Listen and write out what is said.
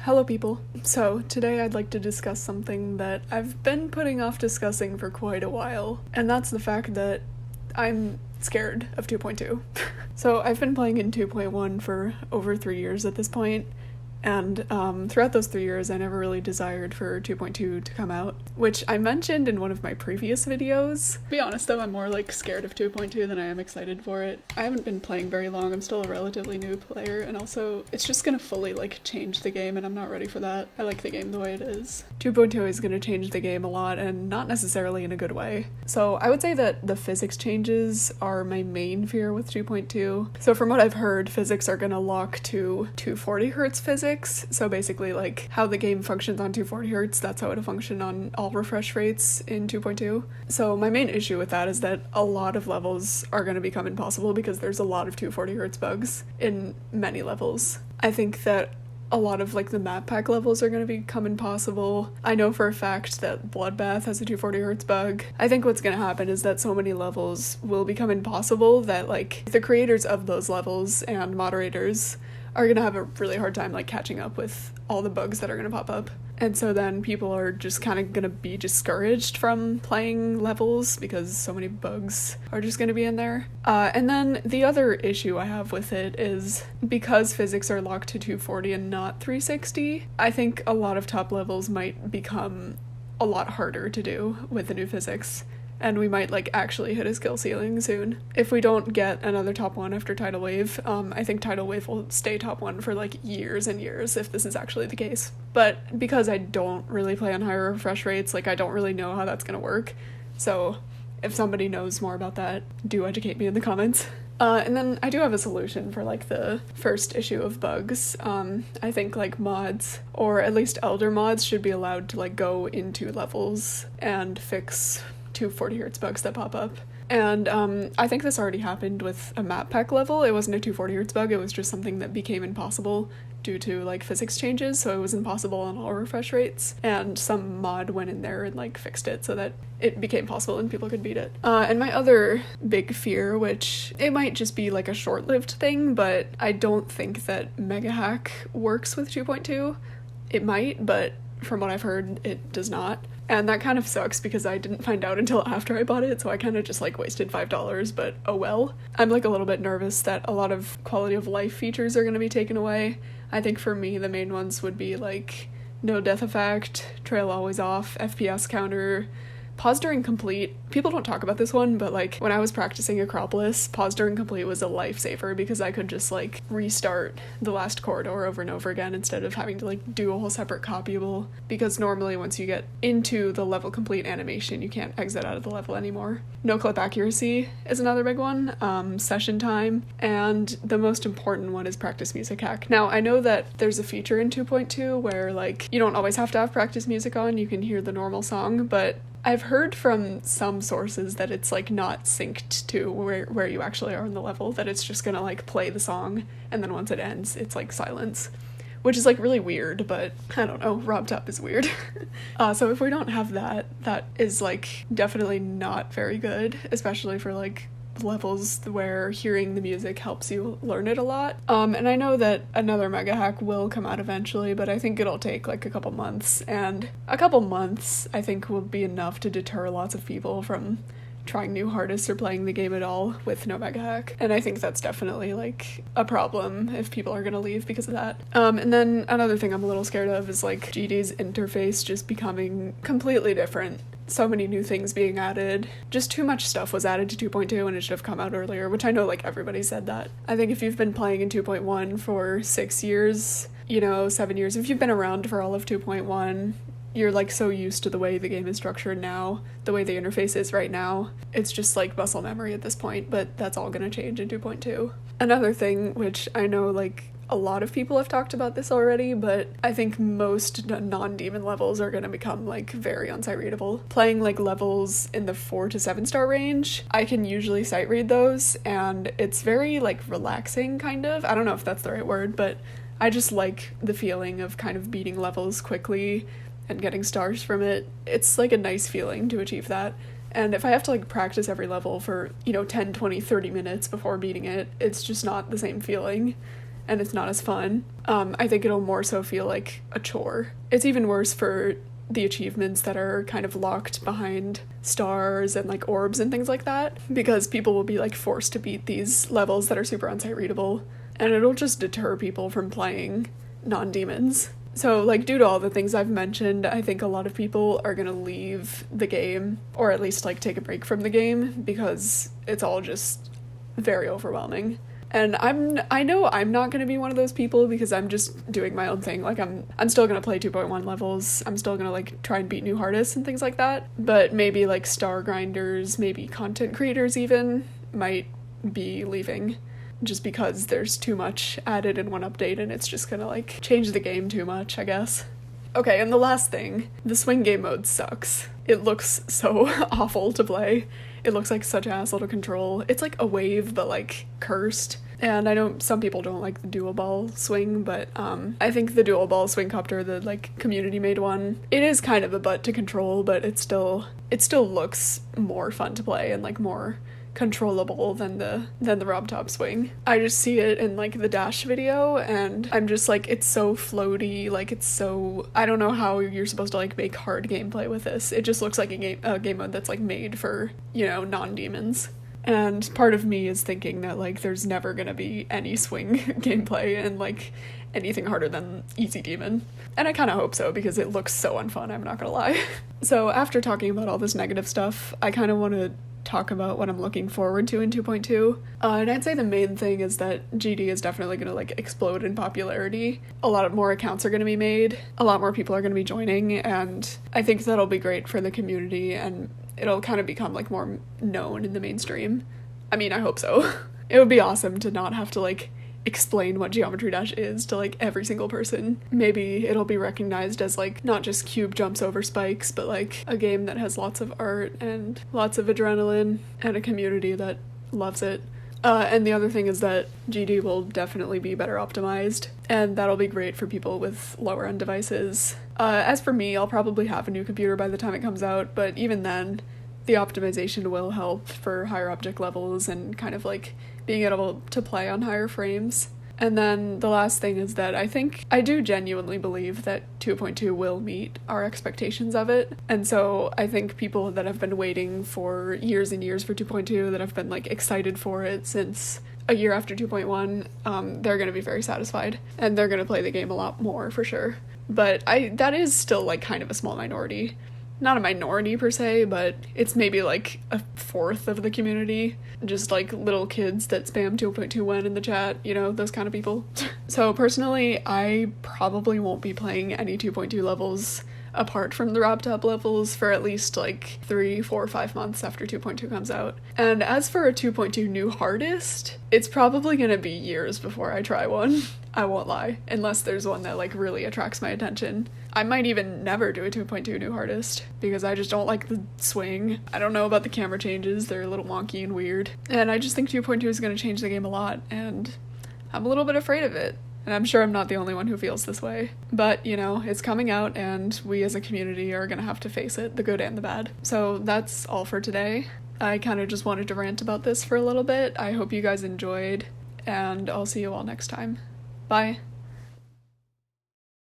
Hello people. So today I'd like to discuss something that I've been putting off discussing for quite a while, and that's the fact that I'm scared of 2.2. So I've been playing in 2.1 for over 3 years at this point, and throughout those 3 years I never really desired for 2.2 to come out, which I mentioned in one of my previous videos. To be honest though, I'm more scared of 2.2 than I am excited for it. I haven't been playing very long, I'm still a relatively new player, and also it's just gonna fully change the game and I'm not ready for that. I like the game the way it is. 2.2 is gonna change the game a lot and not necessarily in a good way. So I would say that the physics changes are my main fear with 2.2. So from what I've heard, physics are gonna lock to 240 Hz physics. So basically how the game functions on 240 Hz, that's how it'll function on all refresh rates in 2.2. So my main issue with that is that a lot of levels are going to become impossible because there's a lot of 240 Hz bugs in many levels. I think that a lot of the map pack levels are going to become impossible. I know for a fact that Bloodbath has a 240 Hz bug. I think what's going to happen is that so many levels will become impossible that the creators of those levels and moderators are going to have a really hard time catching up with all the bugs that are going to pop up. And so then people are just kind of going to be discouraged from playing levels because so many bugs are just going to be in there. And then the other issue I have with it is because physics are locked to 240 and not 360, I think a lot of top levels might become a lot harder to do with the new physics. And we might actually hit a skill ceiling soon. If we don't get another top 1 after Tidal Wave, I think Tidal Wave will stay top 1 for years and years if this is actually the case. But because I don't really play on higher refresh rates, I don't really know how that's gonna work. So if somebody knows more about that, do educate me in the comments. And then I do have a solution for the first issue of bugs. I think mods, or at least elder mods, should be allowed to go into levels and fix 240 Hz bugs that pop up. And I think this already happened with a map pack level. It wasn't a 240 Hz bug, it was just something that became impossible due to physics changes, so it was impossible on all refresh rates, and some mod went in there and fixed it so that it became possible and people could beat it. And my other big fear, which it might just be a short-lived thing, but I don't think that Mega Hack works with 2.2. It might, but from what I've heard, it does not. And that kind of sucks because I didn't find out until after I bought it, so I kind of just wasted $5, but oh well. I'm a little bit nervous that a lot of quality of life features are going to be taken away. I think for me the main ones would be no death effect, trail always off, FPS counter, pause during complete. People don't talk about this one, but when I was practicing Acropolis, pause during complete was a lifesaver because I could just restart the last corridor over and over again instead of having to do a whole separate copyable, because normally once you get into the level complete animation you can't exit out of the level anymore. No clip accuracy is another big one, session time, and the most important one is practice music hack. Now I know that there's a feature in 2.2 where you don't always have to have practice music on, you can hear the normal song, but I've heard from some sources that it's not synced to where you actually are in the level, that it's just gonna play the song and then once it ends it's silence, which is really weird, but I don't know, RobTop is weird. So if we don't have that, that is definitely not very good, especially for levels where hearing the music helps you learn it a lot. And I know that another Mega Hack will come out eventually, but I think it'll take a couple months, and a couple months I think will be enough to deter lots of people from trying new artists or playing the game at all with no Mega Hack. And I think that's definitely a problem if people are gonna leave because of that. And then another thing I'm a little scared of is GD's interface just becoming completely different. So many new things being added. Just too much stuff was added to 2.2 and it should have come out earlier, which I know everybody said that. I think if you've been playing in 2.1 for 6 years, 7 years, if you've been around for all of 2.1, you're so used to the way the game is structured now, the way the interface is right now. It's just muscle memory at this point, but that's all gonna change in 2.2. Another thing, which I know a lot of people have talked about this already, but I think most non-demon levels are gonna become very unsight readable. Playing levels in the 4 to 7 star range, I can usually sight read those, and it's very relaxing kind of. I don't know if that's the right word, but I just like the feeling of kind of beating levels quickly and getting stars from it. It's a nice feeling to achieve that. And if I have to practice every level for 10, 20, 30 minutes before beating it, it's just not the same feeling. and it's not as fun. I think it'll more so feel like a chore. It's even worse for the achievements that are kind of locked behind stars and like orbs and things like that, because people will be like forced to beat these levels that are super unsight readable, and it'll just deter people from playing non-demons. So like, due to all the things I've mentioned, I think a lot of people are gonna leave the game, or at least like take a break from the game, because it's all just very overwhelming. And I know I'm not going to be one of those people, because I'm just doing my own thing. Like, I'm still going to play 2.1 levels. I'm still going to, like, try and beat new hardest and things like that. But maybe, like, star grinders, maybe content creators even, might be leaving. Just because there's too much added in one update, and it's just going to, like, change the game too much, I guess. Okay, and the last thing, the swing game mode sucks. It looks so awful to play. It looks like such a hassle to control. It's like a wave, but like cursed. And I know some people don't like the dual ball swing, but I think the dual ball swing copter, the like community made one, it is kind of a butt to control, but it still looks more fun to play and like more controllable than the RobTop swing. I just see it in like the Dash video, and I'm just like, it's so floaty, like it's so, I don't know how you're supposed to like make hard gameplay with this. It just looks like a game mode that's like made for, you know, non-demons. And part of me is thinking that like there's never gonna be any swing gameplay and like anything harder than Easy Demon. And I kind of hope so, because it looks so unfun, I'm not gonna lie. So after talking about all this negative stuff, I kind of want to talk about what I'm looking forward to in 2.2. And I'd say the main thing is that GD is definitely going to like explode in popularity. A lot more accounts are going to be made, a lot more people are going to be joining, and I think that'll be great for the community, and it'll kind of become like more known in the mainstream. I mean, I hope so. It would be awesome to not have to like explain what Geometry Dash is to like every single person. Maybe it'll be recognized as like not just cube jumps over spikes, but like a game that has lots of art and lots of adrenaline and a community that loves it. And the other thing is that GD will definitely be better optimized, and that'll be great for people with lower end devices. As for me, I'll probably have a new computer by the time it comes out, but even then, the optimization will help for higher object levels and kind of like being able to play on higher frames. And then the last thing is that I do genuinely believe that 2.2 will meet our expectations of it. And so I think people that have been waiting for years and years for 2.2, that have been like excited for it since a year after 2.1, they're going to be very satisfied, and they're going to play the game a lot more for sure. But that is still like kind of a small minority. Not a minority per se, but it's maybe like a fourth of the community. Just like little kids that spam 2.21 in the chat, you know, those kind of people. So personally, I probably won't be playing any 2.2 levels apart from the RobTop levels for at least like 3, 4, 5 months after 2.2 comes out. And as for a 2.2 new hardest, it's probably gonna be years before I try one. I won't lie, unless there's one that like really attracts my attention. I might even never do a 2.2 new hardest, because I just don't like the swing. I don't know about the camera changes, they're a little wonky and weird. And I just think 2.2 is going to change the game a lot, and I'm a little bit afraid of it. And I'm sure I'm not the only one who feels this way. But, you know, it's coming out, and we as a community are gonna have to face it, the good and the bad. So that's all for today. I kind of just wanted to rant about this for a little bit. I hope you guys enjoyed, and I'll see you all next time. Bye.